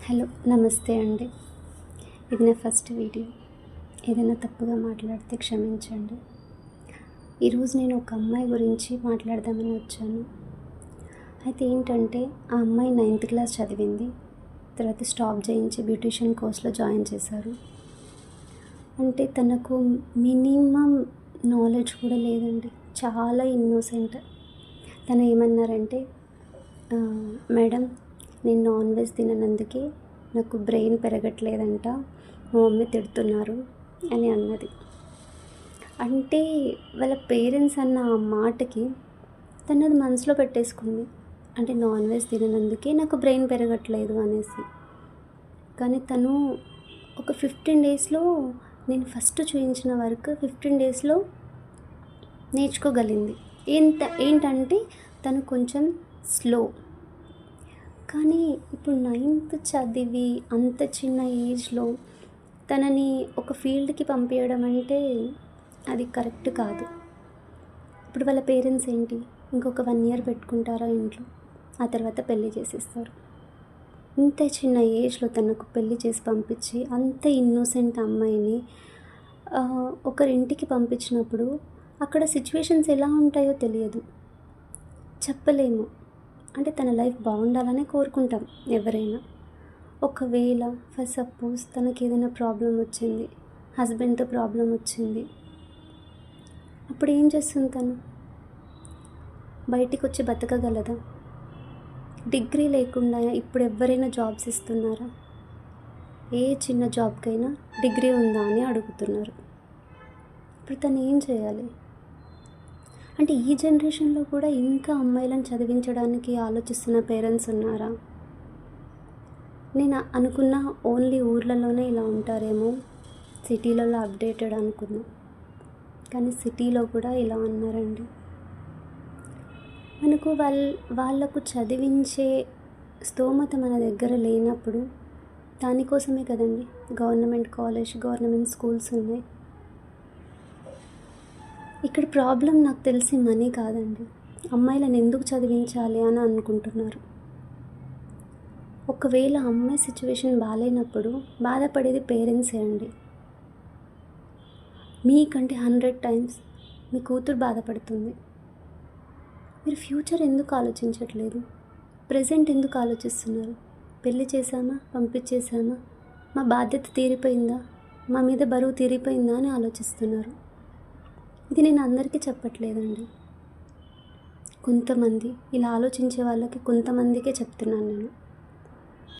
Hello నమస్తే అండి. ఇది నా ఫస్ట్ వీడియో. ఏదైనా తప్పుగా మాట్లాడితే క్షమించండి. ఈరోజు నేను ఒక అమ్మాయి గురించి మాట్లాడదామని వచ్చాను. అయితే ఏంటంటే ఆ అమ్మాయి 9th క్లాస్ చదివింది. తర్వాత స్టాప్ చేయించి బ్యూటీషియన్ కోర్స్లో జాయిన్ చేశారు. అంటే తనకు మినిమం నాలెడ్జ్ కూడా లేదండి. చాలా ఇన్నోసెంట్. తను ఏమన్నారంటే, మేడం నేను నాన్ వెజ్ తిననందుకే నాకు బ్రెయిన్ పెరగట్లేదంట, మా మమ్మీ తిడుతున్నారు అని అన్నది. అంటే వాళ్ళ పేరెంట్స్ అన్న ఆ మాటకి తను అది మనసులో పెట్టేసుకుంది. అంటే నాన్ వెజ్ తిననందుకే నాకు బ్రెయిన్ పెరగట్లేదు అనేసి. కానీ తను ఒక 15 డేస్లో నేను ఫస్ట్ చూపించిన వర్క్ 15 డేస్లో నేర్చుకోగలిగింది. ఏంటంటే తను కొంచెం స్లో. కానీ ఇప్పుడు 9th చదివి అంత చిన్న ఏజ్లో తనని ఒక ఫీల్డ్కి పంపించడం అంటే అది కరెక్ట్ కాదు. ఇప్పుడు వాళ్ళ పేరెంట్స్ ఏంటి, ఇంకొక 1 year పెట్టుకుంటారా ఇంట్లో, ఆ తర్వాత పెళ్ళి చేసేస్తారు. ఇంత చిన్న ఏజ్లో తనకు పెళ్ళి చేసి పంపించి అంత ఇన్నోసెంట్ అమ్మాయిని ఒకరింటికి పంపించినప్పుడు అక్కడ సిచ్యువేషన్స్ ఎలా ఉంటాయో తెలియదు, చెప్పలేము. అంటే తన లైఫ్ బాగుండాలనే కోరుకుంటాం ఎవరైనా. ఒకవేళ ఫర్ సపోజ్ తనకి ఏదైనా ప్రాబ్లం వచ్చింది, హస్బెండ్తో ప్రాబ్లం వచ్చింది, అప్పుడు ఏం చేస్తుంది తను? బయటికి వచ్చి బతకగలదా? డిగ్రీ లేకుండా ఇప్పుడు ఎవరైనా జాబ్స్ ఇస్తున్నారా? ఏ చిన్న జాబ్కైనా డిగ్రీ ఉందా అని అడుగుతున్నారు. ఇప్పుడు తను ఏం చేయాలి? అంటే ఈ జనరేషన్లో కూడా ఇంకా అమ్మాయిలను చదివించడానికి ఆలోచిస్తున్న పేరెంట్స్ ఉన్నారా? నేను అనుకున్న ఓన్లీ ఊర్లలోనే ఇలా ఉంటారేమో, సిటీలలో అప్డేటెడ్ అనుకున్నా. కానీ సిటీలో కూడా ఇలా ఉన్నారండి. మనకు వాళ్ళకు చదివించే స్తోమత మన దగ్గర లేనప్పుడు, దానికోసమే కదండి గవర్నమెంట్ కాలేజ్, గవర్నమెంట్ స్కూల్స్ ఉన్నాయి. ఇక్కడ ప్రాబ్లం నాకు తెలిసి మనీ కాదండి. అమ్మాయిలను ఎందుకు చదివించాలి అని అనుకుంటున్నారు. ఒకవేళ అమ్మాయి సిచ్యువేషన్ బాగాలేనప్పుడు బాధపడేది పేరెంట్సే అండి. మీకంటే 100 times మీ కూతురు బాధపడుతుంది. మీరు ఫ్యూచర్ ఎందుకు ఆలోచించట్లేదు? ప్రెజెంట్ ఎందుకు ఆలోచిస్తున్నారు? పెళ్ళి చేశామా, పంపించేసామా, మా బాధ్యత తీరిపోయిందా, మా మీద బరువు తీరిపోయిందా అని ఆలోచిస్తున్నారు. ఇది నేను అందరికీ చెప్పట్లేదండి. కొంతమంది ఇలా ఆలోచించే వాళ్ళకి కొంతమందికే చెప్తున్నాను నేను.